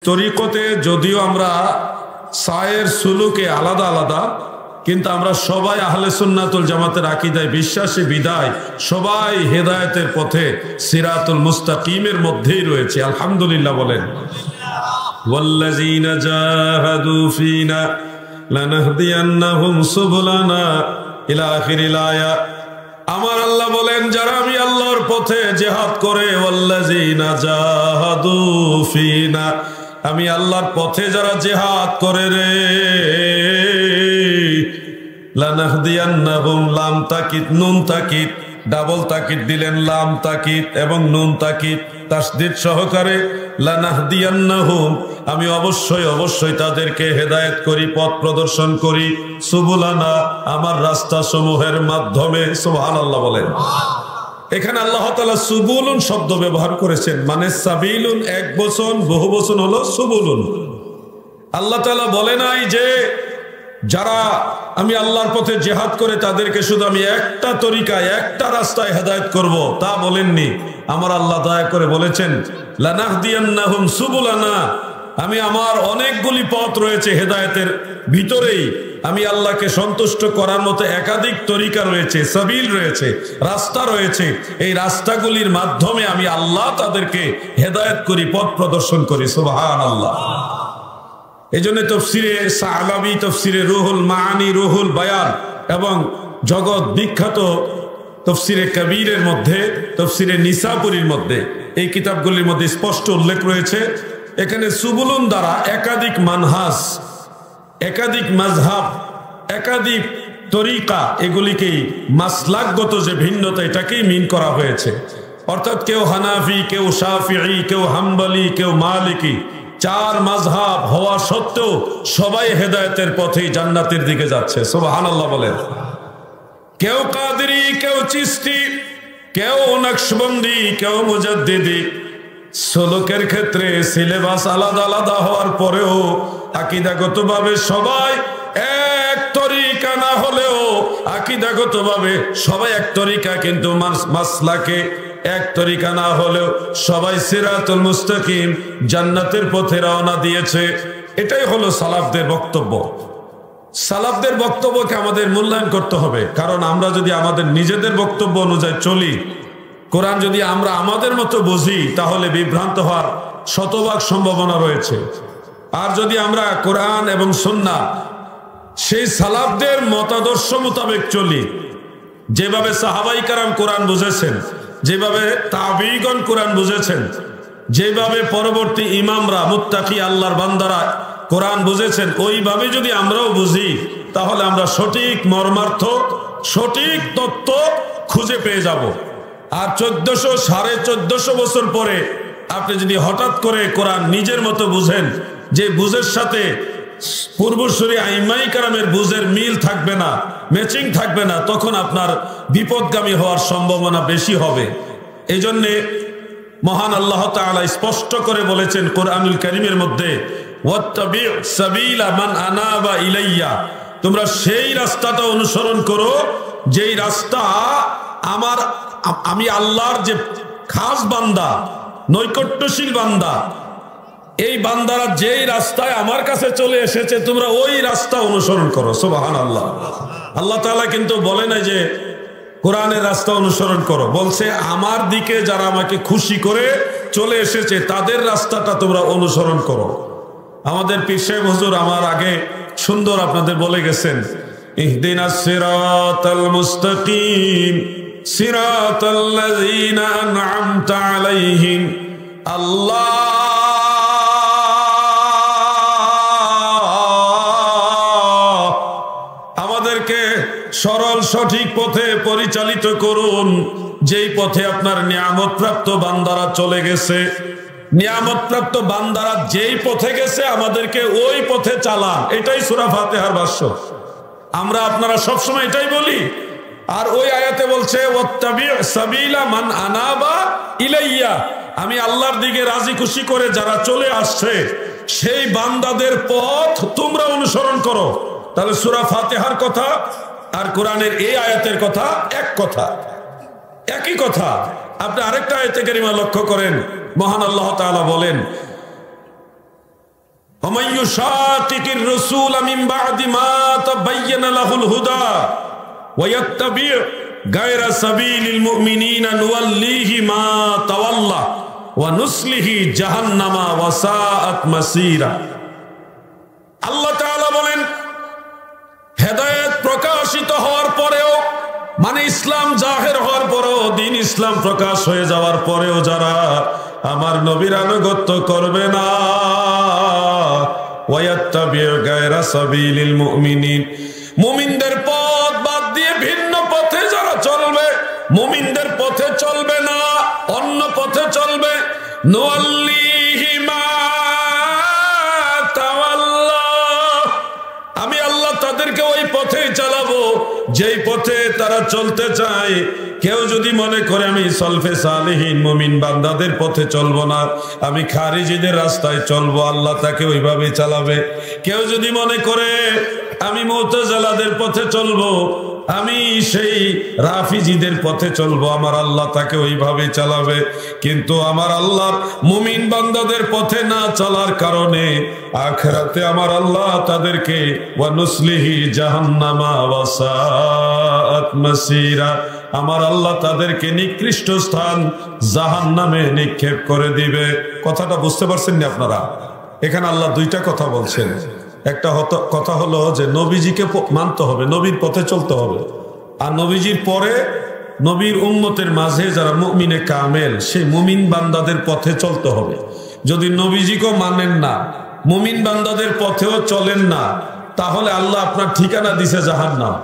তরিকতে যদিও আমরা সায়ের সুলুকে আলাদা আলাদা, কিন্তু আমরা সবাই আহলে সুন্নাতুল জামাতের আকীদায় বিশ্বাসী বিদায় সবাই হেদায়েতের পথে সিরাতুল মুস্তাকিমের মধ্যেই রয়েছে। আলহামদুলিল্লাহ বলেন। ওয়াল্লাযীনা জাহাদু ফীনা লানাহদিয়ান্নাহুম সুবুলানা ইলা আখিরিল আয়া। আমার আল্লাহ বলেন, যারা আমি আল্লাহর পথে জিহাদ করে, ওয়াল্লাযীনা জাহাদু ফীনা, আমি আল্লাহর পথে যারা জিহাদ করে রে, লানাহদিয়ান্নাহুম, লাম তাকিদ নুন তাকিদ, ডাবল তাকিদ দিলেন, লাম তাকিদ এবং নুন তাকিদ তাসদীদ সহকারে, লানাহদিয়ান্নাহুম, আমি অবশ্যই অবশ্যই তাদেরকে হেদায়েত করি, পথ প্রদর্শন করি, সুবুলানা, আমার রাস্তা সমূহের মাধ্যমে। সুবহানাল্লাহ বলেন। এখানে আল্লাহ তাআলা সুবুলুন শব্দ ব্যবহার করেছেন, মানে সাবিলুন এক বচন, বহু বচন হলো সুবুলুন। আল্লাহ তাআলা বলে নাই যে যারা আমি আল্লাহর পথে জিহাদ করে তাদেরকে শুধু আমি একটা তরিকায় একটা রাস্তায় হেদায়েত করব, তা বলেননি। আমার আল্লাহ দয়া করে বলেছেন, লানাহদিয়ান্নাহুম সুবুলানা, আমি আমার অনেকগুলি পথ রয়েছে হেদায়েতের ভিতরেই, আমি আল্লাহকে সন্তুষ্ট করার মতো একাধিক তরিকা রয়েছে, সাবিল রয়েছে, রাস্তা রয়েছে। এই রাস্তাগুলির মাধ্যমে আমি আল্লাহ তাদেরকে হেদায়েত করি, পথ প্রদর্শন করি। সুবহানাল্লাহ। এই জন্য তফসিরে সালাবি, তফসিরে রুহুল মাআনি, রুহুল বায়ান এবং জগৎ বিখ্যাত তফসিরে কবিরের মধ্যে, তফসিরে নিসাপুরীর মধ্যে, এই কিতাবগুলির মধ্যে স্পষ্ট উল্লেখ রয়েছে, এখানে সুবুলুন দ্বারা একাধিক মানহাজ, একাধিক মাযহাব, একাধিক তরিকা, এগুলিকেই মাসলাকগত যে ভিন্নতা, এটাকেই মিন করা হয়েছে। অর্থাৎ কেউ হানাফি, কেউ শাফিঈ, কেউ হাম্বলি, কেউ মালিকি, চার মাযহাব হওয়া সত্ত্বেও সবাই হেদায়েতের পথেই জান্নাতের দিকে যাচ্ছে। সুবহানাল্লাহ বলেন। কেউ কাদেরি, কেউ চিশতি, কেউ নকশবন্দি, কেউ মুজাদ্দিদি। সুলুকের ক্ষেত্রে সিলেবাস আলাদা আলাদা হওয়ার পরেও আকীদাগতভাবে সবাই এক তরিকা না হলেও আকীদাগতভাবে সবাই এক তরিকা, কিন্তু মাসলাকে এক তরিকা না হলেও সবাই সিরাতুল মুস্তাকিম, জান্নাতের পথে রওনা দিয়েছে। এটাই হলো সালাফদের বক্তব্য। সালাফদের বক্তব্যকে আমাদের মূল্যায়ন করতে হবে, কারণ আমরা যদি আমাদের নিজেদের বক্তব্য অনুযায়ী চলি, কোরআন যদি আমরা আমাদের মতো বুঝি, তাহলে বিভ্রান্ত হওয়ার শতভাগ সম্ভাবনা রয়েছে। আর যদি আমরা কোরআন এবং সুন্নাহ সেই সালাফদের মতাদর্শ মোতাবেক চলি, যেভাবে সাহাবায়ে কেরাম কোরআন বুঝেছেন, যেভাবে তাবিঈগণ কোরআন বুঝেছেন, যেভাবে পরবর্তী ইমামরা, মুত্তাকি আল্লাহর বান্দারা কোরআন বুঝেছেন, ওইভাবে যদি আমরাও বুঝি, তাহলে আমরা সঠিক মর্মার্থ, সঠিক তত্ত্ব খুঁজে পেয়ে যাব। আর 1400-1450 বছর পরে আপনি যদি হঠাৎ করে কোরআন নিজের মতো বুঝেন, যে বুঝের সাথে পূর্বসূরি আইমাই কেরামের বুঝের মিল থাকবে না, ম্যাচিং থাকবে না, তখন আপনার বিপদগামী হওয়ার সম্ভাবনা বেশি হবে। এই জন্যে মহান আল্লাহ তাআলা স্পষ্ট করে বলেছেন কোরআনুল কারীমের মধ্যে, ওয়াত্তাবি' সাবিলা মান আনাবা ইলাইয়া, তোমরা সেই রাস্তাটা অনুসরণ করো যেই রাস্তা আমি আল্লাহর যে খাস বান্দা, নৈকট্যশীল বান্দা, এই বান্দারা যেই রাস্তায় আমার কাছে চলে এসেছে, তোমরা ওই রাস্তা অনুসরণ করো। সুবহানাল্লাহ। আল্লাহ তাআলা কিন্তু বলে না যে কোরআনের রাস্তা অনুসরণ করো, বলছে আমার দিকে যারা আমাকে খুশি করে চলে এসেছে তাদের রাস্তাটা তোমরা অনুসরণ করো। আমাদের পীর সাহেব হুজুর আমার আগে সুন্দর আপনাদের বলে গেছেন, ইহদিনাস সিরাতাল মুস্তাকিম সিরাতাল্লাযীনা আন'আমতা আলাইহিম। আল্লাহ আমাদেরকে সরল সঠিক পথে পরিচালিত করুন, যেই পথে আপনার নিয়ামতপ্রাপ্ত বান্দারা চলে গেছে। নিয়ামতপ্রাপ্ত বান্দারা যেই পথে গেছে, আমাদেরকে ওই পথে চালান। এটাই সূরা ফাতিহার ভাষ্য। আমরা আপনারা সবসময় এটাই বলি। আর ওই আয়াতে বলছে, ওয়াত্তাবি' সাবিলা মান আনাবা ইলাইয়া, আমি আল্লাহর দিকে রাজি খুশি করে যারা চলে আসছে সেই বান্দাদের পথ তোমরা অনুসরণ করো। তাহলে সূরা ফাতিহার কথা আর কোরআনের এই আয়াতের কথা এক কথা, একই কথা। আপনি আরেকটা আয়াতে কারিমা লক্ষ্য করেন, মহান আল্লাহ তাআলা বলেন, ومن يشاقق الرسول من بعد ما تبين له الهدى ويتبع غير سبيل المؤمنين نوليه ما تولى ونصله جهنم وساءت مصيرا। আল্লাহ তাআলা বলেন, হেদায়েত প্রকাশিত হওয়ার পরেও, মানে ইসলাম জাহের হওয়ার পরেও, দ্বীন ইসলাম প্রকাশ হয়ে যাওয়ার পরেও যারা আমার নবীর আনুগত্য করবে না, ওয়ায়াত্তাবিউ গায়রা সাবিলিল মুমিনিন, মুমিনদের পথ বাদ দিয়ে ভিন্ন পথে যারা চলবে, মুমিনদের পথে চলবে না, অন্য পথে চলবে, নুআল্লিহি মা তাওয়াল্লা, আমি আল্লাহ তাদেরকে ওই পথেই চালাবো যেই পথে তারা চলতে চায়। কেউ যদি মনে করে আমি সলফে সালেহীন মুমিন বান্দাদের পথে চলবো না, আমি খারিজিদের রাস্তায় চলবো, আল্লাহ তাকে ওইভাবে চালাবে। কেউ যদি মনে করে আমি মুতাজিলাদের পথে চলবো, আমি সেই রাফিজিদের পথে চলবো, আমার আল্লাহ তাকে ওইভাবে চালাবে। কিন্তু আমার আল্লাহর মুমিন বান্দাদের পথে না চলার কারণে আখিরাতে আমার আল্লাহ তাদেরকে ওয়ানুসলিহি জাহান্নামা ওয়াসাআত মাসীরা, আমার আল্লাহ তাদেরকে নিকৃষ্ট স্থান জাহান্নামে নিক্ষেপ করে দিবে। কথাটা বুঝতে পারছেন না আপনারা? এখানে আল্লাহ দুইটা কথা বলছেন। একটা কথা হলো যে নবীজিকে মানতে হবে, নবীর পথে চলতে হবে, আর নবীজির পরে নবীর উম্মতের মাঝে যারা মুমিনে কামেল, সেই মুমিন বান্দাদের পথে চলতে হবে। যদি নবীজিকেও মানেন না, মুমিন বান্দাদের পথেও চলেন না, তাহলে আল্লাহ আপনার ঠিকানা দিছে জাহান্নাম।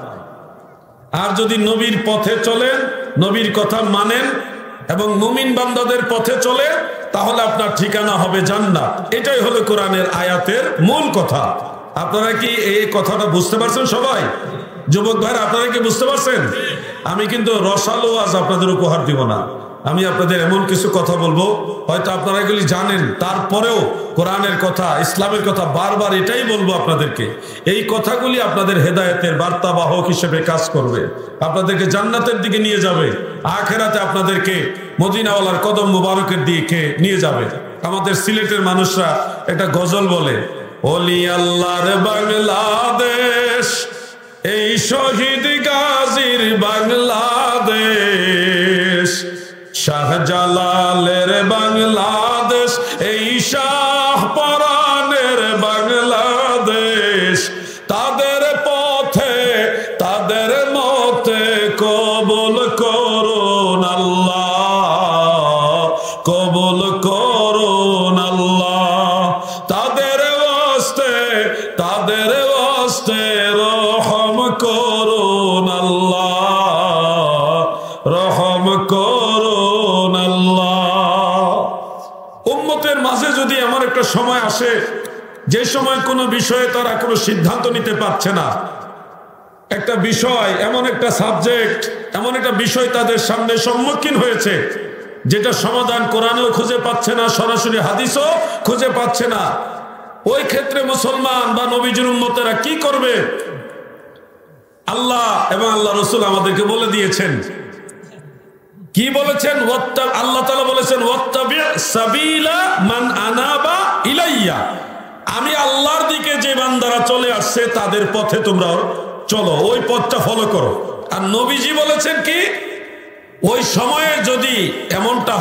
আর যদি নবীর পথে চলেন, নবীর কথা মানেন এবং মুমিন বান্দাদের পথে চলে, তাহলে আপনার ঠিকানা হবে জান্নাত। এটাই হলো কোরআনের আয়াতের মূল কথা। আপনারা কি এই কথাটা বুঝতে পারছেন সবাই? যুবক ভাইরা, আপনারা কি বুঝতে পারছেন? আমি কিন্তু রসালো আজ আপনাদের উপহার দিব না, আমি আপনাদের এমন কিছু কথা বলবো, হয়তো আপনারা এগুলি জানেন, তারপরেও কোরআনের কথা, ইসলামের কথা বারবার এটাই বলবো আপনাদেরকে। এই কথাগুলি আপনাদের হেদায়েতের বার্তাবাহক হিসেবে কাজ করবে, আপনাদেরকে জান্নাতের দিকে নিয়ে যাবে, আখিরাতে আপনাদেরকে মদিনাওয়ালার কদম মুবারকের দিকে নিয়ে যাবে। আমাদের সিলেটের মানুষরা একটা গজল বলে, ওলি আল্লাহর বাংলাদেশ, এই শহীদ গাজীর বাংলাদেশ, শাহজালালের বাংলাদেশ, এই শাহপরানের বাংলাদেশ, তাদের পথে তাদের মতে কবুল করুন আল্লাহ, কবুল করুন আল্লাহ, তাদের ওয়াস্তে রহম করুন আল্লাহ, রহম করুন আল্লাহ। উম্মতের মাঝে যদি এমন একটা সময় আসে যে সময় কোনো বিষয়ে তারা কোনো সিদ্ধান্ত নিতে পারছে না, একটা বিষয়, এমন একটা সাবজেক্ট, এমন একটা বিষয় তাদের সামনে সম্মুখীন হয়েছে যেটা সমাধান কোরআনেও খুঁজে পাচ্ছে না, সরাসরি হাদিসও খুঁজে পাচ্ছে না, ওই ক্ষেত্রে মুসলমান বা নবীজির উম্মতেরা কি করবে? আল্লাহ এবং আল্লাহ রসুল আমাদেরকে বলে দিয়েছেন। কি বলেছেন? আল্লাহ তাআলা বলেছেন, ওয়াত্তাবি সাবিলা মান আনাবা ইলাইয়া, আমি আল্লাহর দিকে যে বান্দারা চলে আসছে তাদের পথে তোমরা চলো, ওই পথটা ফলো করো। আর নবীজি বলেছেন কি, ওই সময়ে যদি এমনটা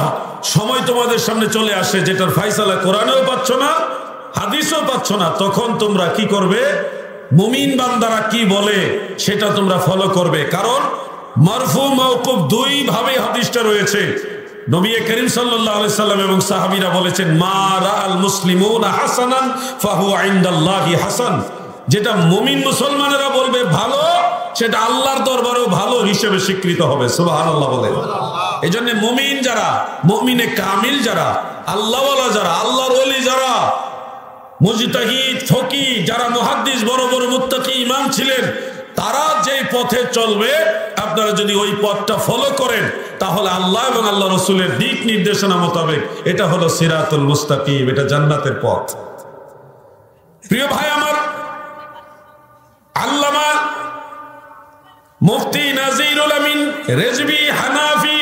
সময় তোমাদের সামনে চলে আসে যেটার ফায়সালা কোরআনেও পাচ্ছ না, হাদিসও পাচ্ছ না, তখন তোমরা কি করবে? মুমিন বান্দারা কি বলে সেটা তোমরা ফলো করবে। কারণ মারফু মাওকুফ দুই ভাবে হাদিসটা রয়েছে। নবী করিম সাল্লাল্লাহু আলাইহি সাল্লাম এবং সাহাবীরা বলেছেন, মা রাআল মুসলিমুনা হাসানান ফাহুয়া ইনদাল্লাহি হাসান, যেটা মুমিন মুসলমানেরা বলবে ভালো, সেটা আল্লাহর দরবারেও ভালো হিসেবে স্বীকৃত হবে। সুবহানাল্লাহ বলে। এইজন্য মুমিন যারা, মুমিনে কামিল যারা, আল্লাহওয়ালা যারা, আল্লাহর ওলি যারা, মুজতাহিদ ফকি যারা, মুহাদ্দিস, বড় বড় মুত্তাকি ইমাম ছিলেন, তারা যেই পথে চলবে, আপনারা যদি ওই পথটা ফলো করেন, তাহলে আল্লাহ এবং আল্লাহ রসুলের দিক নির্দেশনা মোতাবেক এটা হলো সিরাতুল মুস্তাকিম, এটা জান্নাতের পথ। প্রিয় ভাই আমার, আল্লামা মুফতি নাজিরুল আমিন রেজভী হানাফি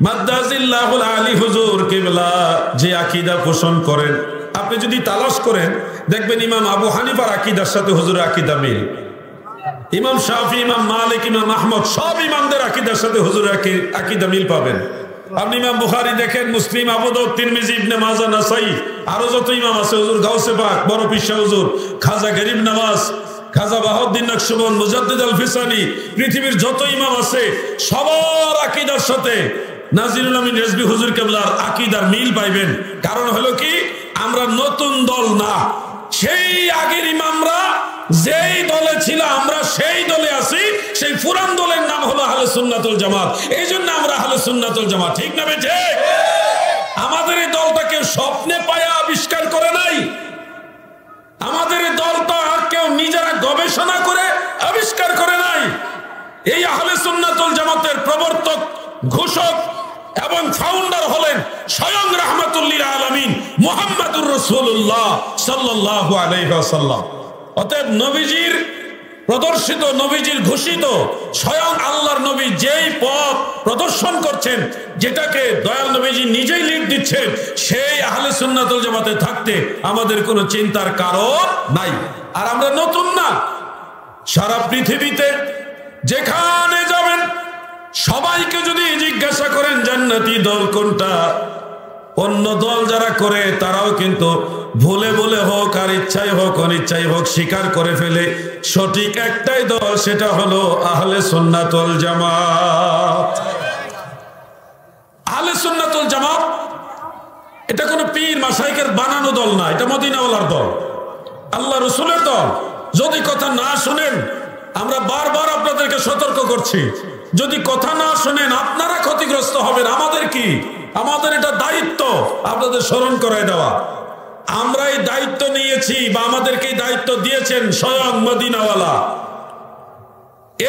মাদ্দাজিল্লাহুল আলী হুজুর কিবলা যে আকীদা পোষণ করেন, আপনি যদি তালাশ করেন দেখবেন ইমাম আবু হানিফার আকীদার সাথে হুজুরের আকীদা মিল, ইমাম শাফি, ইমাম মালিক, ইমাম আহমদ, সব ইমামদের আকীদার সাথে হুজুরের আকীদা মিল পাবেন। আপনি ইমাম বুখারী দেখেন, মুসলিম, আবু দাউদ, তিরমিজি, ইবনে মাজাহ, নাসাই, আরো যত ইমাম আছে, হুজুর গাউসে পাক, বড় পীর শাহ হুজুর, খাজা গরিব নওয়াজ, খাজা বাহাউদ্দিন নকশবন্দ, মুজাদ্দিদ আল ফিসানি, পৃথিবীর যত ইমাম আছে সবার আকীদার সাথে নাজিরুল আমিন রেজভী হুজুর কেবলার আকীদার মিল পাইবেন। কারণ হলো কি, আমরা নতুন দল না, সেই আগের ইমামরা যেই দলে ছিল আমরা সেই দলে আছি। সেই পুরান দলের নাম হলো আহলে সুন্নাত ওয়াল জামাত। এই জন্য আমরা আহলে সুন্নাত ওয়াল জামাত। ঠিক না বেঠে? আমাদের এই দলটাকে স্বপ্নে পায়া আবিষ্কার করে নাই, আমাদের এই দলটা কেউ নিজেরা গবেষণা করে আবিষ্কার করে নাই। এই আহলে সুন্নাত ওয়াল জামাতের প্রবর্তক, ঘোষক এবং ফাউন্ডার হলেন স্বয়ং রাহমাতুল লিল আলামিন মুহাম্মদুর রাসূলুল্লাহ সাল্লাল্লাহু আলাইহি ওয়াসাল্লাম। অতএব নবীজির প্রদর্শিত, নবীজির ঘোষিত, স্বয়ং আল্লাহর নবী যেই পথ প্রদর্শন করছেন, যেটাকে দয়াল নবীজি নিজেই লিড দিচ্ছেন, সেই আহলে সুন্নাত ওয়াল জামাতে থাকতে আমাদের কোনো চিন্তার কারণ নাই। আর আমরা নতুন না, সারা পৃথিবীতে যেখানে যাবেন সবাইকে যদি জিজ্ঞাসা করেন জান্নাতি দল কোনটা, অন্য দল যারা করে তারাও কিন্তু ভুলে ভুলে হোক আর ইচ্ছাই হোক অনিচ্ছাই হোক স্বীকার করে ফেলে সঠিক একটাই দল, সেটা হলো আহলে সুন্নাত ওয়াল জামাত। আহলে সুন্নাত ওয়াল জামাত এটা কোনো পীর মাশায়েখের বানানো দল না, এটা মদিনাওয়ালার দল, আল্লাহ রাসূলের দল। যদি কথা না শুনেন, আমরা বারবার আপনাদেরকে সতর্ক করছি, যদি কথা না শুনেন আপনারা ক্ষতিগ্রস্ত হবেন। আমাদের কি, আমাদের এটা দায়িত্ব আপনাদের স্মরণ করায় দেওয়া। আমরা এই দায়িত্ব নিয়েছি বা আমাদেরকে এই দায়িত্ব দিয়েছেন স্বয়ং মদিনাওয়ালা।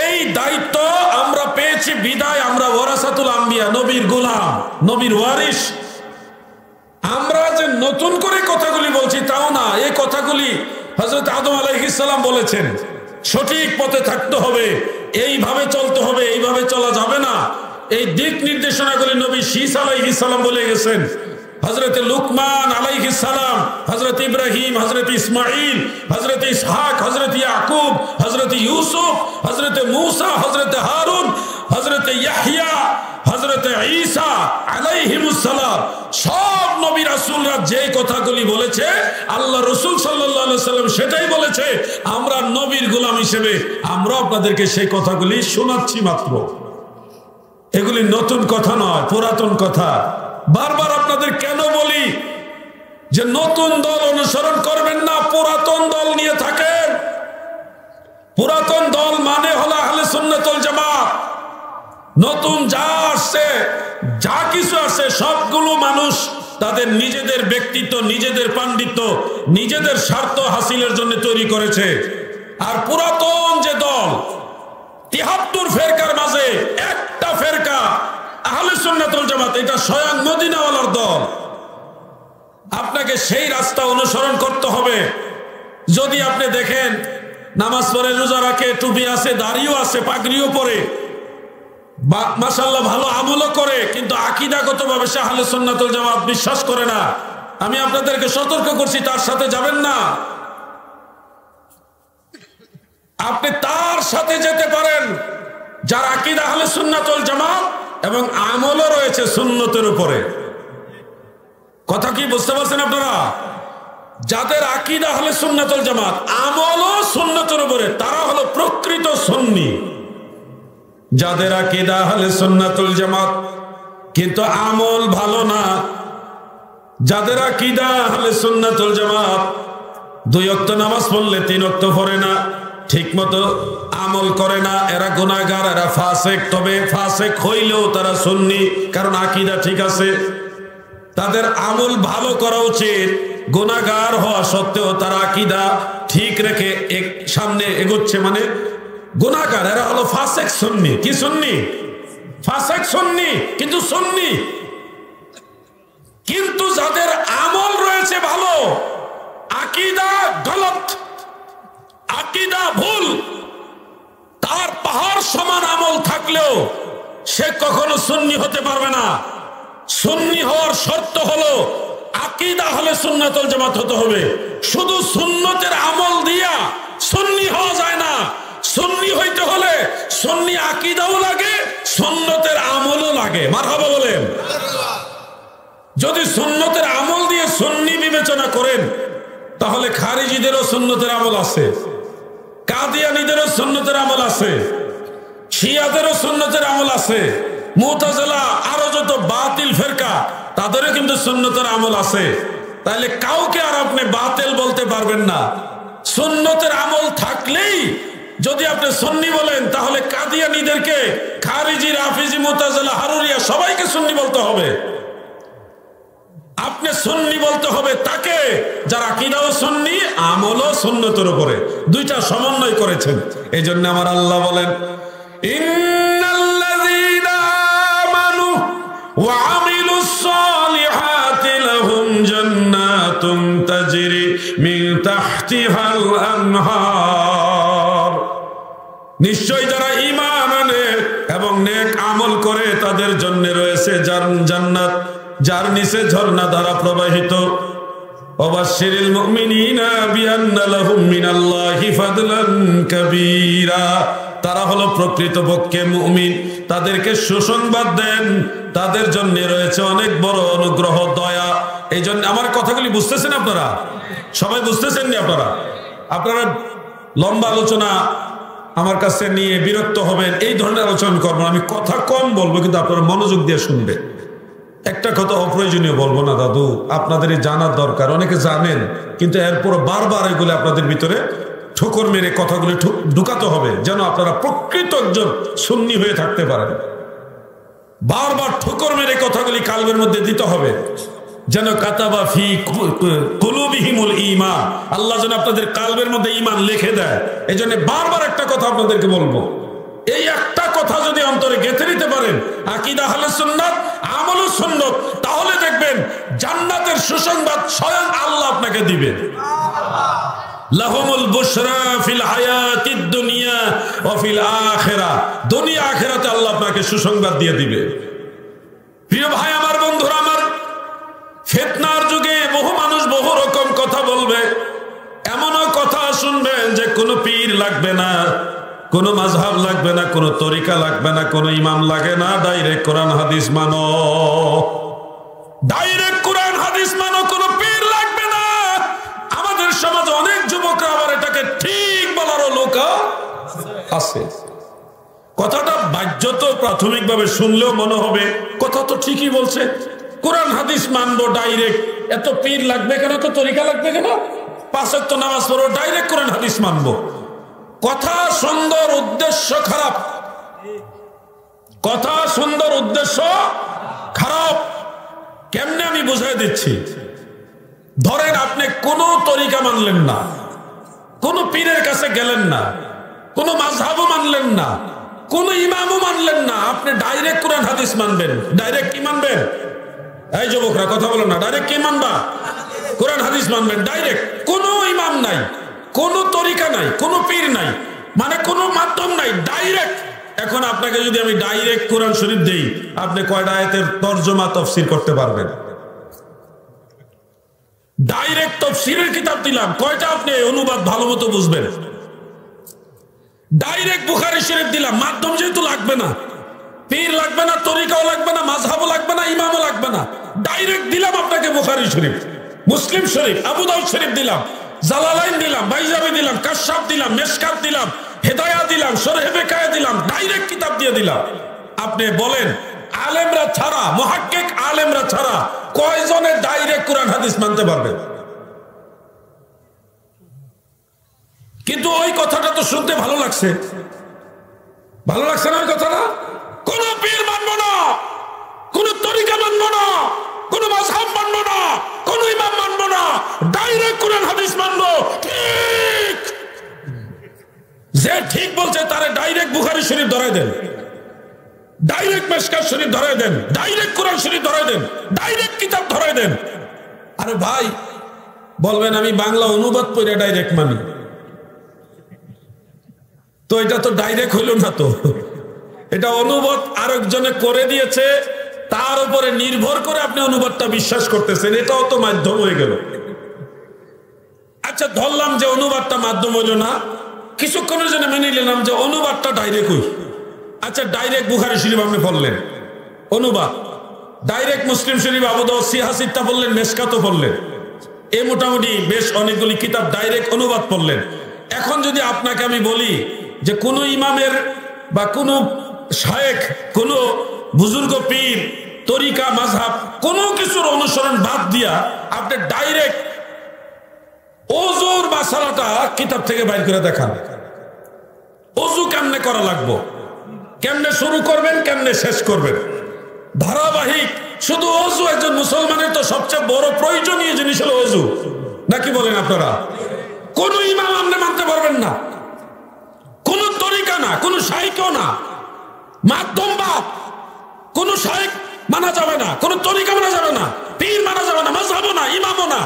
এই দায়িত্ব আমরা পেয়েছি বিদায় আমরা ওয়ারাসাতুল আম্বিয়া, নবীর গোলাম, নবীর ওয়ারিস। আমরা যে নতুন করে কথাগুলি বলছি তাও না, এই কথাগুলি হযরত আদম আলাইহিস সালাম বলেছেন। সঠিক পথে থাকতে হবে, এইভাবে চলতে হবে, এইভাবে চলা যাবে না। এই দিক নির্দেশনাগুলি নবী শীস আলাইহিস সালাম বলে গেছেন। হযরত লুকমান আলাইহিস সালাম, হযরত ইব্রাহিম, হযরত ইসমাঈল, হযরত ইসহাক, হযরত ইয়াকুব, হযরত ইউসুফ, হযরত মূসা, হযরত হারুন, হযরত ইয়াহইয়া, হযরত ঈসা আলাইহিমুস সালাম, সব নবী রাসূলরা যে কথাগুলি বলেছে আল্লাহ রাসূল সাল্লাল্লাহু আলাইহি সাল্লাম সেটাই বলেছে। আমরা নবীর গোলাম হিসেবে আমরা আপনাদেরকে সেই কথাগুলি শোনাচ্ছি মাত্র। এগুলি নতুন কথা নয়, পুরাতন কথা। বারবার আপনাদের কেন বলি যে নতুন দল অনুসরণ করবেন না, পুরাতন দল নিয়ে থাকেন। পুরাতন দল মানে হলো আহলে সুন্নাত ওয়াল জামাত। নতুন যা আসছে, যা কিছু আছে, সবগুলো মানুষ তাদের নিজেদের ব্যক্তিত্ব, নিজেদের পাণ্ডিত্য, নিজেদের স্বার্থ হাসিলের জন্য তৈরি করেছে। আর পুরাতন যে দল ৭৩ ফেরকার মাঝে একটা ফেরকা আহলে সুন্নাত ওয়াল জামাত, এটা স্বয়ং মদিনাওয়ালার দল। আপনাকে সেই রাস্তা অনুসরণ করতে হবে। যদি আপনি দেখেন নামাজ পড়ে, রোজা রাখে, টুপি আছে, দাড়িও আছে, পাগড়িও পরে, মাশাআল্লাহ ভালো আমলও করে, কিন্তু আকীদাগতভাবে সে আহলে সুন্নাত ওয়াল জামাত বিশ্বাস করে না, আমি আপনাদেরকে সতর্ক করছি, তার সাথে যাবেন না। আপনি তার সাথে যেতে পারেন যার আকীদা আহলে সুন্নাত ওয়াল জামাত এবং আমলও রয়েছে সুন্নতের উপরে। কথা কি বুঝতে পারছেন আপনারা? যাদের আকীদা আহলে সুন্নাত ওয়াল জামাত, আমলও সুন্নতের উপরে, তারা হলো প্রকৃত সুন্নি। যাদের আকীদা আহলে সুন্নাত ওয়াল জামাত কিন্তু আমল ভালো না, যাদের আকীদা আহলে সুন্নাত ওয়াল জামাত 2 ওয়াক্ত নামাজ পড়লে 3 ওয়াক্ত পড়ে না, ঠিক মতো আমল করে না, এরা গুনাহগার, এরা ফাসিক। তবে ফাসিক হইলেও তারা সুন্নি, কারণ আকীদা ঠিক আছে। তাদের আমল ভালো করা উচিত, গুনাহগার হওয়া সত্ত্বেও তারা আকীদা ঠিক রেখে সামনে এগোচ্ছে, মানে গুনাহগার, এরা হলো ফাসিক সুন্নি। কি সুন্নি? ফাসিক সুন্নি, কিন্তু সুন্নি। কিন্তু যাদের আমল রয়েছে ভালো, আকীদা গলত, আকীদা ভুল, তার পাহাড় সমান আমল থাকলেও সে কখনো সুন্নি হতে পারবে না। সুন্নি হওয়ার শর্ত হলো আকীদা আহলে সুন্নাত ওয়াল জামাত হতে হবে। শুধু সুন্নতের আমল দিয়া সুন্নি হওয়া যায় না। সুন্নি হইতে হলে সুন্নি আকীদাও লাগে, সুন্নতের আমলও লাগে। মারহাবা বলেন। যদি সুন্নতের আমল দিয়ে সুন্নি বিবেচনা করেন তাহলে খারিজিদেরও সুন্নতের আমল আছে, কাদিয়ানীদেরও সুন্নতের আমল আছে, শিয়াদেরও সুন্নতের আমল আছে, মুতাজিলা আরো যত বাতিল ফিরকা তাদেরও কিন্তু সুন্নতের আমল আছে। তাহলে কাউকে আর আপনি বাতিল বলতে পারবেন না। সুন্নতের আমল থাকলেই যদি আপনি সুন্নি বলেন তাহলে কাদিয়ানীদেরকে, খারিজি, রাফিজি, মুতাজিলা, হারুরিয়া সবাইকে সুন্নি বলতে হবে। আপনি সুন্নি বলতে হবে তাকে যার আকীদাও সুন্নি, আমলও সুন্নতের উপরে, দুইটা সমন্বয় করেছেন। এই জন্য আমার আল্লাহ বলেন, ইন্নাল্লাযীনা আমানু ওয়া আমিলুস সালিহাতি লাহুম জান্নাতুন তাজরি মিন তাহতিহাল আনহার। নিশ্চয় যারা ঈমান আনে এবং নেক আমল করে তাদের জন্য রয়েছে জান্নাত, যার নিচে ঝর্ণা ধারা প্রবাহিত। ওয়াবাশশিরিল মুমিনিনা বিআন্না লাহুম মিনাল্লাহি ফাদলান কাবীরা। তারা হলো প্রকৃতপক্ষে মুমিন, তাদেরকে সুসংবাদ দেন, তাদের জন্য রয়েছে অনেক বড় অনুগ্রহ, দয়া। এই জন্য আমার কথাগুলি বুঝতেছেন আপনারা? সবাই বুঝতেছেন নি? আপনারা লম্বা আলোচনা আমার কাছে নিয়ে বিরক্ত হবেন, এই ধরনের আলোচনা করবো। আমি কথা কম বলবো, কিন্তু আপনারা মনোযোগ দিয়ে শুনবেন। একটা কথা অপ্রয়োজনীয় বলবো না দাদু, আপনাদের জানার দরকার। অনেকে জানেন কিন্তু এরপর বারবার এগুলো আপনাদের ভিতরে ঠোকর মেরে কথাগুলি ঢুকাতে হবে, যেন আপনারা প্রকৃত একজন সুন্নি হয়ে থাকতে পারেন। বারবার ঠোকর মেরে কথাগুলি কালবের মধ্যে দিতে হবে, যেন কাতাবা ফি কুলুবিহিমুল ঈমান, আল্লাহ যেন আপনাদের কালবের মধ্যে ঈমান লিখে দেয়। এই জন্য বারবার একটা কথা আপনাদেরকে বলবো, এই একটা কথা যদি অন্তরে গেঁথে নিতে পারেন, আকীদা আহলে সুন্নাত, আমলও সুন্নাত, তাহলে দেখবেন জান্নাতের সুসংবাদ স্বয়ং আল্লাহ আপনাকে দিবেন। লাহুমুল বুশরা ফিল হায়াতিদ দুনিয়া ওয়া ফিল আখিরাহ, দুনিয়া আখিরাতে আল্লাহ আপনাকে সুসংবাদ দিয়ে দিবে। প্রিয় ভাই আমার, বন্ধুরা আমার, ফিতনার যুগে বহু মানুষ বহু রকম কথা বলবে। এমনও কথা শুনবেন যে কোনো পীর লাগবে না, কোনো মাযহাব লাগবে না, কোনো তরিকা লাগবে না, কোনো ইমাম লাগে না, ডাইরেক্ট কোরআন হাদিস মানো, ডাইরেক্ট কোরআন হাদিস মানো, কোনো পীর লাগবে না। আমাদের সমাজে অনেক যুবকরা আবার এটাকে ঠিক বলারও লোক আছে। কথাটা বাহ্যত প্রাথমিকভাবে শুনলেও মনে হবে কথা তো ঠিকই বলছে, কোরআন হাদিস মানবো ডাইরেক্ট, এত পীর লাগবে কেন, তো তরিকা লাগবে কেন, 5 ওয়াক্ত নামাজ পড়ো, ডাইরেক্ট কোরআন হাদিস মানবো। কথা সুন্দর, উদ্দেশ্য খারাপ। কথা সুন্দর, উদ্দেশ্য খারাপ। কেমনে আমি বুঝাই দিচ্ছি। ধরেন আপনি কোনো তরিকা মানলেন না, কোন পীরের কাছে গেলেন না, কোন মাযহাবও মানলেন না, কোন ইমামও মানলেন না, আপনি ডাইরেক্ট কোরআন হাদিস মানবেন। ডাইরেক্ট কি মানবেন? এই যুবকরা কথা বলো না, ডাইরেক্ট কি মানবা? কোরআন হাদিস মানবেন ডাইরেক্ট। কোনো ইমাম নাই, কোন তরিকা নাই, কোন পীর নাই, মানে কোনো মাধ্যম নাই, ডাইরেক্ট। এখন আপনাকে যদি আমি ডাইরেক্ট কোরআন শরীফ দেই, আপনি কয়টা আয়াতের তরজমা তাফসীর করতে পারবেন? ডাইরেক্ট তাফসীরের কিতাব দিলাম, কয়টা আপনি অনুবাদ ভালো মতো বুঝবেন? ডাইরেক্ট বুখারী শরীফ দিলাম, মাধ্যম যেহেতু লাগবে না, পীর লাগবে না, তরিকাও লাগবে না, মাযহাবও লাগবে না, ইমামও লাগবে না, ডাইরেক্ট দিলাম আপনাকে বুখারী শরীফ, মুসলিম শরীফ, আবু দাউদ শরীফ দিলাম, জালালাইন দিলাম, বাইজাবি দিলাম, কাশফ দিলাম, মিশকাত দিলাম, হেদায়া দিলাম, শরহে বেকায়া দিলাম, ডাইরেক্ট কিতাব দিয়ে দিলাম। আপনি বলেন আলেমরা ছাড়া, মুহাক্কিক আলেমরা ছাড়া কয়জনে ডাইরেক্ট কোরআন হাদিস মানতে পারবে? কিন্তু ওই কথাটা তো শুনতে ভালো লাগছে, ভালো লাগছে না ওই কথাটা? কোন পীর মানবো না, কোন তরিকা মানবো না, কোন মাযহাব মানবো না, কোন ইমাম মানবো না, ডাইরেক্ট কোরআন হাদিস মানবো। ঠিক, যে ঠিক বলছে তারে ডাইরেক্ট বুখারী শরীফ ধরায় দেন, ডাইরেক্ট মিশকাত শরীফ ধরায় দেন, ডাইরেক্ট কোরআন শরীফ ধরায় দেন, ডাইরেক্ট কিতাব ধরায় দেন। আরে ভাই বলবেন আমি বাংলা অনুবাদ পড়ে ডাইরেক্ট মানি, তো এটা তো ডাইরেক্ট হইল না, তো এটা অনুবাদ আরেকজনে করে দিয়েছে, তার উপরে নির্ভর করে আপনি অনুবাদটা বিশ্বাস করতেছেন, এটাও তো মাধ্যম হয়ে গেল। আচ্ছা ধরলাম যে অনুবাদটা মাধ্যম হইল না, কিছুক্ষণের জন্য মেনে নিলাম যে অনুবাদটা ডাইরেক্ট হই। আচ্ছা ডাইরেক্ট বুখারী শরীফ আপনি পড়লেন, অনুবাদ ডাইরেক্ট মুসলিম শরীফ, আবু দাউদ, সিহাহ সিত্তা পড়লেন, মেশকাতও পড়লেন, এই মোটামুটি বেশ অনেকগুলি কিতাব ডাইরেক্ট অনুবাদ পড়লেন। এখন যদি আপনাকে আমি বলি যে কোন ইমামের বা কোন শায়েখ, কোন বুজুর্গ পীর, তরিকা, মাযহাব কোনো কিছুর অনুসরণ বাদ দিয়া আপনি ডাইরেক্ট ওযুর মাসালাটা কিতাব থেকে বাইর করে দেখান, ওযু কেমনে করা লাগবে, কেমনে শুরু করবেন, কেমনে শেষ করবেন, ধারাবাহিক। শুধু ওযু একজন মুসলমানের তো সবচেয়ে বড় প্রয়োজনীয় জিনিস হলো ওযু, নাকি বলেন আপনারা? কোন ইমাম আপনি মানতে পারবেন না, কোন তরিকা না, কোন শাইখও না, মাধ্যমবাদ, কোন শাইখ মানা যাবে না, কোন তরিকা মানা যাবে না, পীর মানা যাবে না, মাযহাবও না, ইমামও না,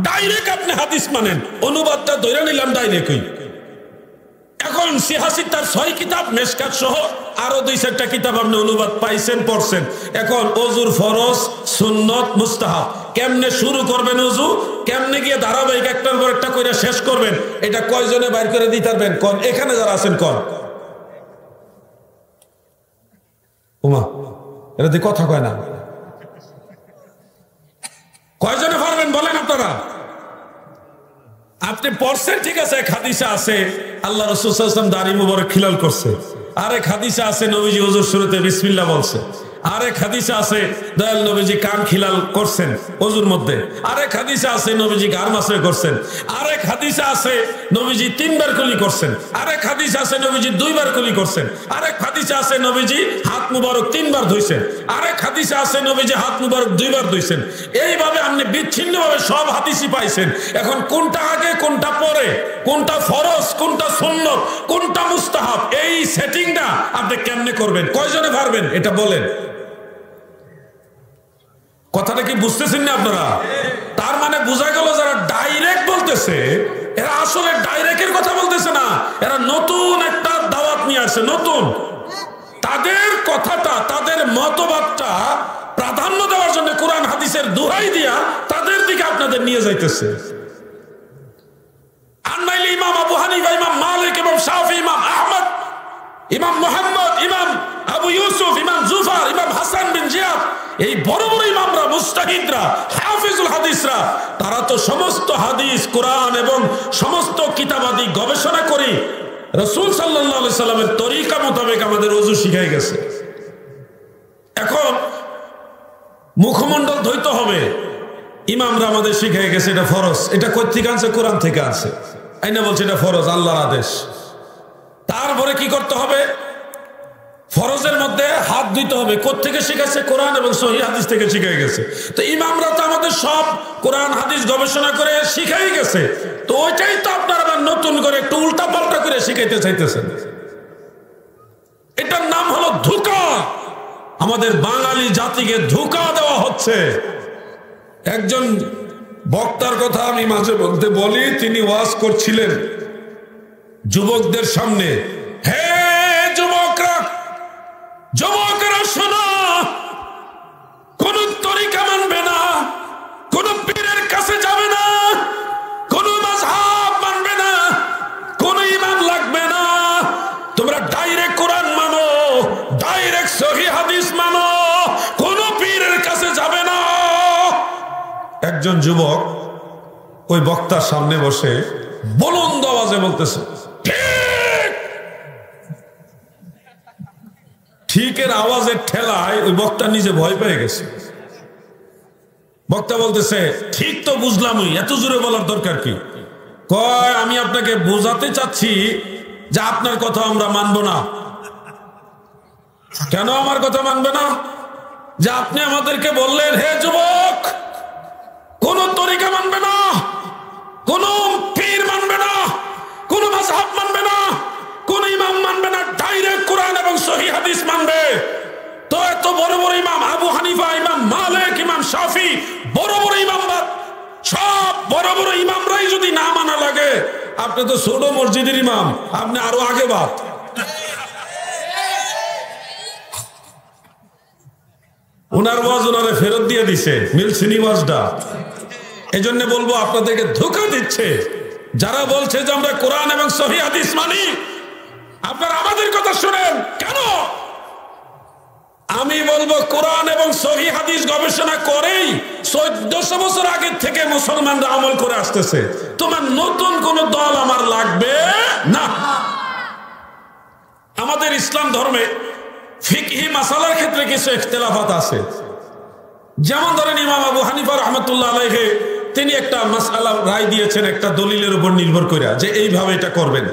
ডাইরেক্ট আপনি হাদিস মানেন। অনুবাদটা ধরে নিলাম ডাইরেক্টই। এখন সিহাহ সিত্তার 6 কিতাব, মেশকাত সহ আরো 2-4টা কিতাব আপনি অনুবাদ পাইছেন, পড়ছেন। এখন ওযুর ফরজ, সুন্নত, মুস্তাহাব, কেমনে শুরু করবেন ওযু, কেমনে গিয়ে ধারাবাহিক একটার পর একটা কইরা শেষ করবেন, এটা কয়জনে বাইর করে দিতে পারবেন কোন? এখানে যারা আছেন কোন? ওমা এটা দিয়ে কথা কয় না, কয়জনে পারবেন বলেন আপনারা? আপনি পড়ছেন ঠিক আছে, এক হাদিসে আছে আল্লাহ রাসূল সাল্লাল্লাহু আলাইহি ওয়াসাল্লাম দাড়ি মুবারক খিলাল করছে, আরেক হাদিসে আছে নবীজি ওযুর শুরুতে বিসমিল্লাহ বলছে, আরেক হাদিসে আছে দয়াল নবীজি কান খিলাল করছেন ওযুর মধ্যে, আরেক হাদিসে আছে নবীজি গার মাসে করছেন, আরেক হাদিসে আছে নবীজি 3 বার কুলি করছেন, আরেক হাদিসে আছে নবীজি 2 বার কুলি করছেন, আরেক হাদিসে আছে নবীজি হাত মুবারক 3 বার ধুইছেন, আরেক হাদিসে আছে নবীজি হাত মুবারক 2 বার ধুইছেন। এইভাবে আপনি বিচ্ছিন্নভাবে সব হাদিসই পাইছেন। এখন কোনটা আগে, কোনটা পরে, কোনটা ফরজ, কোনটা সুন্নত, কোনটা মুস্তাহাব, এই সেটিংটা আপনি কেমনে করবেন? কয়জনে পারবেন এটা বলেন? কথাটা কি বুঝতেছেন না আপনারা? তার মানে বোঝা গেল যারা ডাইরেক্ট বলতেছে এরা আসলে ডাইরেক্টের কথা বলতেছে না, এরা নতুন একটা দাওয়াত নিয়ে আসছে, নতুন। তাদের কথাটা, তাদের মতবাদটা প্রাধান্য দেওয়ার জন্য কোরআন হাদিসের দোহাই দিয়া তাদের দিকে আপনাদের নিয়ে যাইতেছে। আর নাইলে ইমাম আবু হানিফা, ইমাম মালিক, ইমাম শাফি, ইমাম আহমদ, ইমাম মুহাম্মদ, ইমাম আবু ইউসুফ, ইমাম জুফার, ইমাম হাসান বিন জিয়াদ, এই বড় বড় ইমামরা, মুস্তাহিদরা, হাফিজুল হাদিসরা, তারা তো সমস্ত হাদিস, কোরআন এবং সমস্ত কিতাবাদি গবেষণা করে রাসূল সাল্লাল্লাহু আলাইহি সাল্লামের তরিকা মোতাবেক আমাদের ওযু শিখাই গেছে। এখন মুখমণ্ডল ধুইতে হবে, ইমামরা আমাদের শিখাই গেছে এটা ফরজ। এটা কই থেকে আনছে? কোরআন থেকে আনছে। আইনা বলছে এটা ফরজ, আল্লাহর আদেশ। তারপরে কি করতে হবে? ফরজের মধ্যে হাত ধুইতে হবে। কোত্থেকে শিখাইছে? কোরআন এবং সহিহ হাদিস থেকে শিখাই গেছে। তো ইমামরা তো আমাদের সব কোরআন হাদিস গবেষণা করে শিখাই গেছে, তো ওইটাই তো আপনারা আবার নতুন করে একটু উল্টা পাল্টা করে শিখাইতে চাইতেছেন। এটার নাম হলো ধোঁকা। আমাদের বাঙালি জাতিকে ধোঁকা দেওয়া হচ্ছে। একজন বক্তার কথা আমি মাঝে মধ্যে বলি, তিনি ওয়াজ করছিলেন যুবকদের সামনে। হে যুবকরা, যুবকরা শোনো, কোন তরিকা মানবে না, কোন পীরের কাছে যাবে না, কোন মাযহাব মানবে না, কোন ইমাম লাগবে না, তোমরা ডাইরেক্ট কোরআন মানো, ডাইরেক্ট সহিহ হাদিস মানো, কোন পীরের কাছে যাবে না। একজন যুবক ওই বক্তার সামনে বসে বুলন্দ আওয়াজে বলতেছে ঠিকের আওয়াজের ঠেলায় ওই বক্তা নিজে ভয় পেয়ে গেছে। বক্তা বলতেছে ঠিক তো বুঝলামই, এত জোরে বলার দরকার কি? কয় আমি আপনাকে বোঝাতে চাচ্ছি যে আপনার কথা আমরা মানব না। কেন আমার কথা মানবে না? যে আপনি আমাদেরকে বললেন হে যুবক, কোন তরিকা মানবে না, কোন পীর মানবে না, কোন মাযহাব মানবে না, কোন ইমাম মানবে না, ডাইরেক্ট কোরআন এবং সহিহ হাদিস মানবে। তো এত বড় বড় ইমাম আবু হানিফা, ইমাম মালিক, ইমাম শাফি, বড় বড় ইমামবাদ, সব বড় বড় ইমামরাই যদি না মানা লাগে, আপনি তো ছোট মসজিদের ইমাম, আপনি আরো আগে বাদ। উনার ওয়াজ উনারে ফেরত দিয়ে দিছে, মিলছিনি ওয়াজটা। এই জন্য বলবো আপনাদেরকে ধোঁকা দিচ্ছে যারা বলছে যে আমরা কোরআন এবং সহিহ হাদিস মানি। আপনারা আমাদের কথা শুনেন কেন? আমি বলবো কোরআন এবং সহিহ হাদিস গবেষণা করেই 1400 বছর আগে থেকে মুসলমানরা আমল করে আসতেছে। তোমার নতুন কোন দল আমার লাগবে না। আমাদের ইসলাম ধর্মে ফিকহি মাসালার ক্ষেত্রে কিছু ইখতিলাফাত আছে। যেমন ধরেন ইমাম আবু হানিফা রাহমাতুল্লাহ আলাইহি তিনি একটা মাসআলা রায় দিয়েছেন একটা দলিলের উপর নির্ভর করে যে এইভাবে এটা করবেন,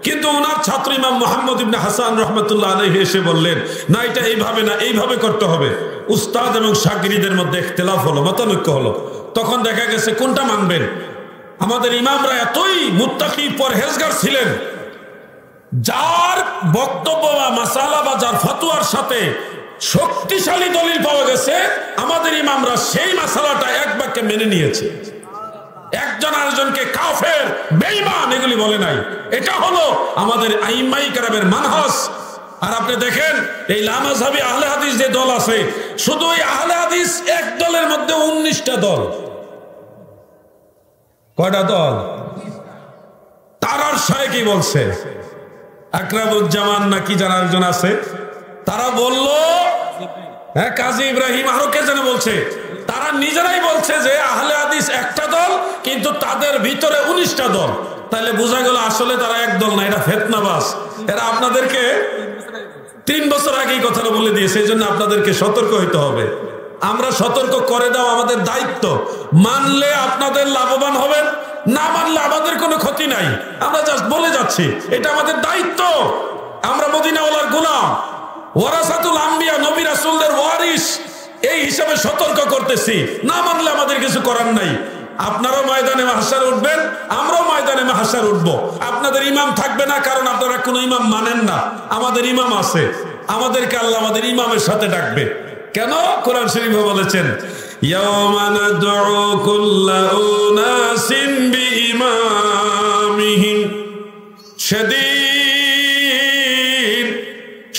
কিন্তু ওনার ছাত্র ইমাম মুহাম্মদ ইবনে হাসান রাহমাতুল্লাহ আলাইহি এসে বললেন না এটা এইভাবে না এইভাবে করতে হবে। উস্তাদ এবং শাগিরদের মধ্যে ইখতিলাফ হলো, মতানৈক্য হলো। তখন দেখা গেছে কোনটা মানবেন। আমাদের ইমামরা এতই মুত্তাকি পরহেজগার ছিলেন, যার বক্তব্য বা মাসালা বা যার ফতোয়ার সাথে শক্তিশালী দলিল পাওয়া গেছে আমাদের ইমামরা সেই মাসালাটা এক বাক্যে মেনে নিয়েছে। একজন আরেকজনকে কাফের বেঈমান এগুলি বলে নাই। এটা হলো আমাদের আইম্মাই কেরামের মানহাজ। আর আপনি দেখেন এই লামাযহাবী আহলে হাদিস যে দল আছে, শুধু এই আহলে হাদিস এক দলের মধ্যে 19টা দল। কয়টা দল? তারার সাথে কি বলছে আকরামুজ্জামান নাকি যারা একজন আছে, তারা বলল হ্যাঁ কাজী ইব্রাহিম আরো কে যেন বলছে, তারা নিজেরাই বলছে যে আহলে হাদিস একটা দল কিন্তু তাদের ভিতরে 19টা দল। তাহলে বোঝা গেল আসলে তারা এক দল না, এটা ফিতনাবাজ। এরা আপনাদেরকে 3 বছর আগে এই কথাটা বলে দিয়েছে। এই জন্য আপনাদেরকে সতর্ক হইতে হবে। আমরা সতর্ক করে দাও আমাদের দায়িত্ব। মানলে আপনাদের লাভবান হবেন, না মানলে আমাদের কোনো ক্ষতি নাই। আমরা জাস্ট বলে যাচ্ছি এটা আমাদের দায়িত্ব। আমরা মদিনাওয়ালার গোলাম, ওয়ারাসাতুল আম্বিয়া, নবী রাসূলদের ওয়ারিস, এই হিসাবে সতর্ক করতেছি। না মানলে আমাদের কিছু করার নাই। আপনারাও ময়দানে মাহশার উঠবেন, আমরাও ময়দানে মাহশার উঠবো। আপনাদের ইমাম থাকবে না কারণ আপনারা কোনো ইমাম মানেন না। আমাদের ইমাম আছে, আমাদেরকে আল্লাহ আমাদের ইমামের সাথে ডাকবে। কেন? কোরআন শরীফে বলেছেন ইয়াওমা নাদউ কুল্লা উনাসিন বিইমামিহিম, সেদিন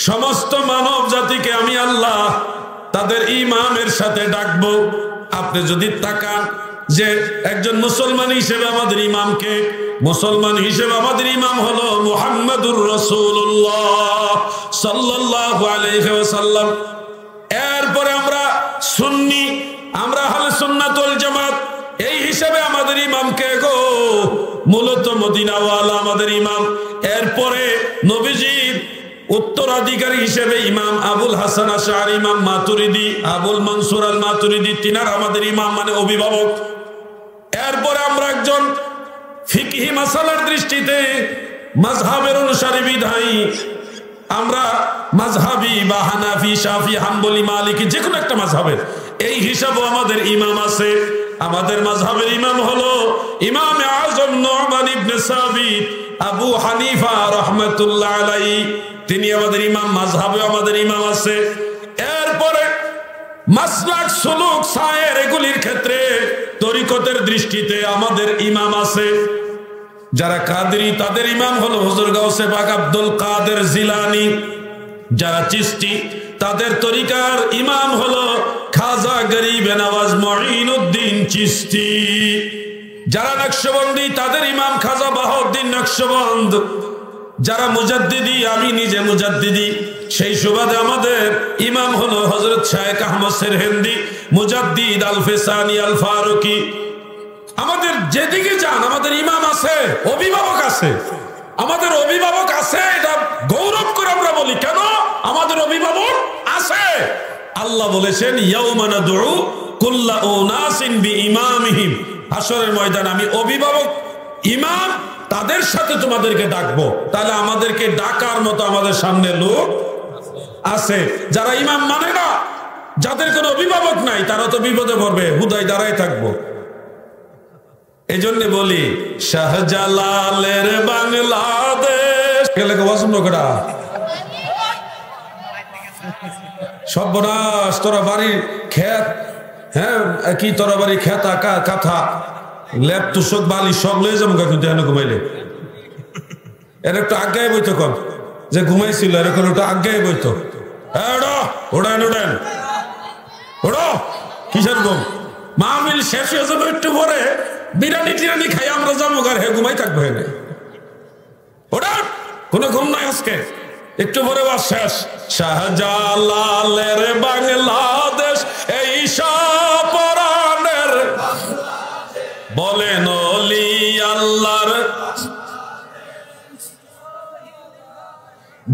সমস্ত মানব জাতিকে আমি আল্লাহ তাদের ইমামের সাথে ডাকবো। আপনি যদি তাকান যে একজন মুসলমান হিসেবে আমাদের ইমামকে, মুসলমান হিসেবে আমাদের ইমাম হলো মুহাম্মাদুর রাসূলুল্লাহ সাল্লাল্লাহু আলাইহি ওয়াসাল্লাম। এরপরে আমরা সুন্নি, আমরা আহলে সুন্নাত ওয়াল জামাত, এই হিসাবে আমাদের ইমামকে গো মূলত মদিনাওয়ালা আমাদের ইমাম। এরপরে নবীজির উত্তরাধিকারী হিসেবে ইমাম আবুল হাসান আশআরী, ইমাম মাতুরিদি, আবুল মনসুর আল মাতুরিদি, তিনার আমাদের ইমাম মানে অভিভাবক। এরপরে আমরা একজন ফিকহি মাসালার দৃষ্টিতে মাযহাবের অনুসারী বিধায়ী, আমরা মাযহাবী বা হানাফি, শাফি, হাম্বলি, মালিকি যে কোনো একটা মাযহাবের এই হিসাবেও আমাদের ইমাম আছে। আমাদের মাযহাবের ইমাম হলো ইমামে আযম নু'মান ইবনে সাবিত আবু হানিফা রাহমাতুল্লাহ আলাইহি, তিনি আমাদের ইমাম। মাযহাবে আমাদের ইমাম আছে। এরপরে মাসলাক, সুলুক, সায়ের এগুলির ক্ষেত্রে তরিকতের দৃষ্টিতে আমাদের ইমাম আছে। যারা কাদেরি তাদের ইমাম হলো হুজুর গাউসে পাক আব্দুল কাদের জিলানী। যারা চিশতি তাদের তরিকার ইমাম হলো খাজা গরিবে নওয়াজ মুঈনুদ্দিন চিশতি। যারা নকশবন্দি তাদের ইমাম খাজা বাহাউদ্দিন নকশবন্দ। যারা মুজাদ্দিদি, আমি নিজে মুজাদ্দিদি, সেই সুবাদে আমাদের ইমাম হলো হযরত শায়েখ আহমদ সেরহিন্দি, মুজাদ্দিদ আল ফিসানি আল ফারুকি। আমাদের যেদিকে যান আমাদের ইমাম আছে, অভিভাবক আছে। আমাদের অভিভাবক আছে, এটা গৌরব করে আমরা বলি। কেন? আমাদের অভিভাবক আছে। আল্লাহ বলেছেন ইয়াউমা নাদউ কুল্লা উনাসিন বিইমামিহিম, হাশরের ময়দানে আমি অভিভাবক, ইমাম, তাদের সাথে তোমাদেরকে ডাকবো। তাহলে আমাদেরকে ডাকার মতো আমাদের সামনে লোক আছে। যারা ইমাম মানে না, যাদের কোনো অভিভাবক নাই, তারা তো বিপদে পড়বে, হুদায় দাঁড়ায় থাকবো। এই জন্য বলি শাহজালালের বাংলাদেশ গেলে পছন্দ করা সর্বনাশ। তোরা বাড়ির ক্ষেত, হ্যাঁ কি তোরা বাড়ি খেত কাথা লেপ তুষক বালি সব লয়ে যাবো কিন্তু এনে ঘুমাইলে। এর একটু আজ্ঞায় বইতো কর যে ঘুমাইছিল, এরকম একটু আজ্ঞায় বইতো। ওড়ান ওড়ান ওড়ো কিসের ঘুম? মাহফিল শেষ হয়ে যাবে একটু পরে, বিরিয়ানি টিরানি খাই আমরা যাবো, আর হে ঘুমাই থাকবো। হেনে ওটা কোনো ঘুম নাই আজকে, একটু পরে বাস শেষ। শাহজালালের বাংলাদেশ এই পরাণের, বলেন ওলি আল্লাহর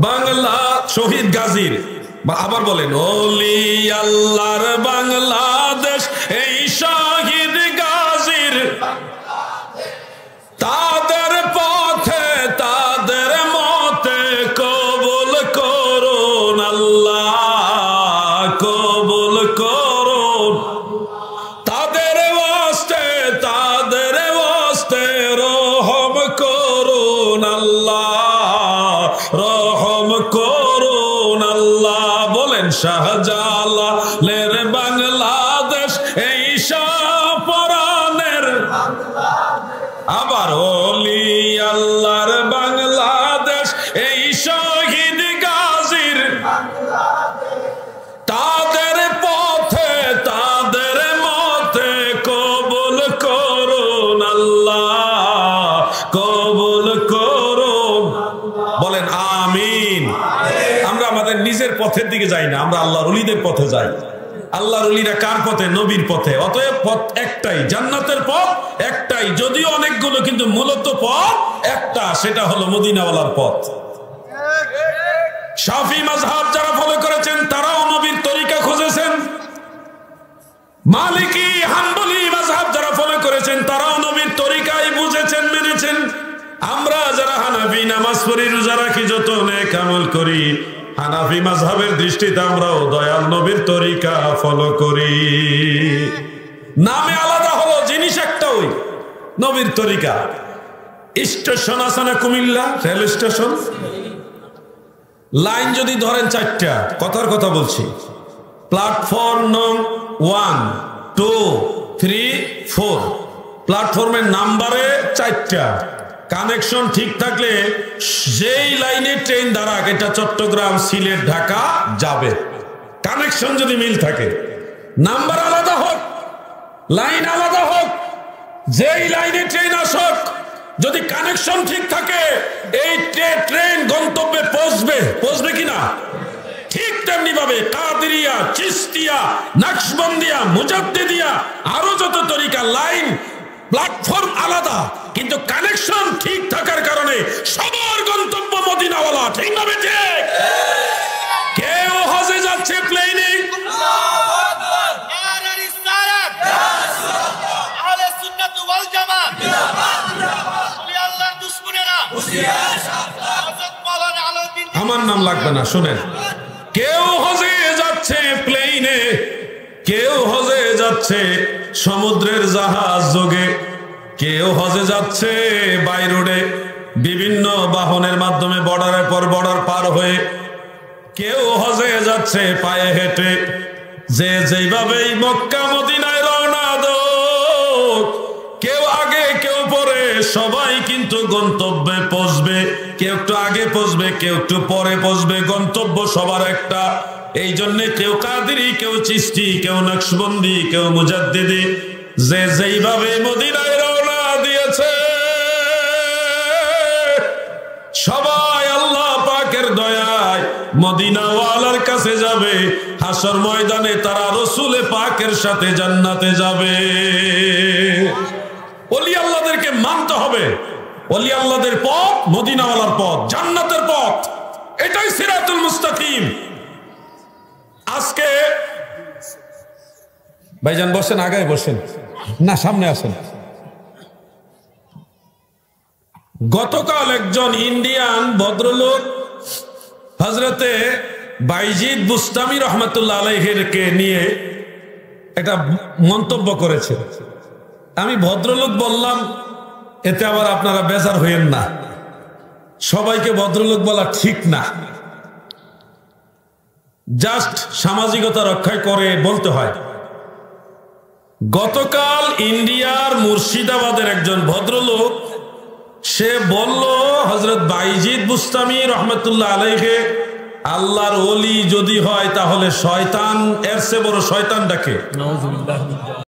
বাংলা, শহীদ গাজীর। আবার বলেন ওলি আল্লাহর বাংলাদেশ এই শহীদ গাজীর, তাদের পথে তাদের মতে কবুল করুন আল্লাহ, কবুল করুন তাদের ওয়াস্তে রহম করুন আল্লাহ, রহম করুন আল্লাহ। বলেন শাহজালালের বাংলাদেশ এই পরাণের, আবার ওলি আল্লাহর বাংলাদেশ এই শহীদ গাজীর, তাদের পথে তাদের মতে কবুল করুন আল্লাহ, কবুল করুন। বলেন আমিন। আমরা আমাদের নিজের পথের দিকে যাই না, আমরা আল্লাহর ওলিদের পথে যাই। আল্লাহর ওলিরা কার পথে? নবীর পথে। অতএব পথ একটাই, জান্নাতের পথ একটাই, যদিও অনেকগুলো, কিন্তু মূলত পথ একটা, সেটা হলো মদিনাওয়ালার পথ। শাফি মাযহাব যারা ফলো করেছেন তারাও নবীর তরিকা খুঁজেছেন। মালিকি হাম্বলি মাযহাব যারা ফলো করেছেন তারাও নবীর তরিকাই বুঝেছেন, মেনেছেন। আমরা যারা হানাফি, নামাজ পড়ি, রোজা রাখি, যত নেক আমল করি, হানাফি মাযহাবের দৃষ্টিতে আমরাও দয়াল নবীর তরিকা ফলো করি। নামে আলাদা হলো, জিনিস একটা, ওই নবীর তরিকা। স্টেশন আছে না কুমিল্লা রেল স্টেশন, লাইন যদি ধরেন 4টা, কথার কথা বলছি, প্ল্যাটফর্ম নং 1, 2, 3, 4, প্ল্যাটফর্মের নাম্বারে 4টা, কানেকশন ঠিক থাকলে যেই লাইনে ট্রেন দাঁড়াক, এটা চট্টগ্রাম, সিলেট, ঢাকা যাবে। কানেকশন যদি মিল থাকে, নাম্বার আলাদা হোক, লাইন আলাদা হোক, যেই লাইনে ট্রেন আসুক, যদি কানেকশন ঠিক থাকে, এই ট্রেন গন্তব্যে পৌঁছবে কিনা? ঠিক তেমনি ভাবে কাদেরিয়া, চিশতিয়া, নকশবন্দিয়া, মুজাদ্দিদিয়া, আরো যত তরিকা, লাইন প্ল্যাটফর্ম আলাদা, কিন্তু কানেকশন ঠিক থাকার কারণে সবার গন্তব্য মদিনাওয়ালা। ঠিক না বেঠে? কেউ হজে যাচ্ছে প্লেনে, আমার নাম লাগবে না, শুনেন। কেউ হজে যাচ্ছে প্লেনে, কেউ হজে যাচ্ছে সমুদ্রের জাহাজ যোগে, কেউ হজে যাচ্ছে বাই রোডে, বিভিন্ন বাহনের মাধ্যমে, বর্ডারের পর বর্ডার পার হয়ে, কেউ হজে যাচ্ছে পায়ে হেঁটে। যে যেইভাবেই মক্কা মদিনায় রওনা দেয়, কেউ আগে কেউ পরে, সবাই কিন্তু গন্তব্যে পৌঁছবে। কেউ একটু আগে পৌঁছবে, কেউ একটু পরে পৌঁছবে, গন্তব্য সবার একটা। এই জন্য কেউ কাদেরি, কেউ চিশতি, কেউ নকশবন্দি, কেউ মুজাদ্দিদি, যে যেইভাবে মদিনায় রওনা দিয়েছে, সবাই আল্লাহ পাকের দয়ায় মদিনাওয়ালার কাছে যাবে। হাসর ময়দানে তারা রসুলে পাকের সাথে জান্নাতে যাবে। ওলি আল্লাহদেরকে মানতে হবে। ওলি আল্লাহদের পথ মদিনাওয়ালার পথ, জান্নাতের পথ, এটাই সিরাতুল মুস্তাকিম। আজকে ভাইজান বসেন, আগায় বসেন না, সামনে আসেন। গতকাল একজন ইন্ডিয়ান ভদ্রলোক হযরতে বাইজিদ বুস্তামি রহমাতুল্লাহ আলাইহিকে নিয়ে একটা মন্তব্য করেছে। আমি ভদ্রলোক বললাম, এতে আবার আপনারা বেজার হইেন না, সবাইকে ভদ্রলোক বলা ঠিক না, জাস্ট সামাজিকতা রক্ষা করে বলতে হয়। গতকাল ইন্ডিয়ার মুর্শিদাবাদের একজন ভদ্রলোক, সে বলল হযরত বাইজিদ বুস্তামি রহমাতুল্লাহ আলাইহি আল্লাহর ওলি যদি হয় তাহলে শয়তান এর চেয়ে বড় শয়তান ডাকে।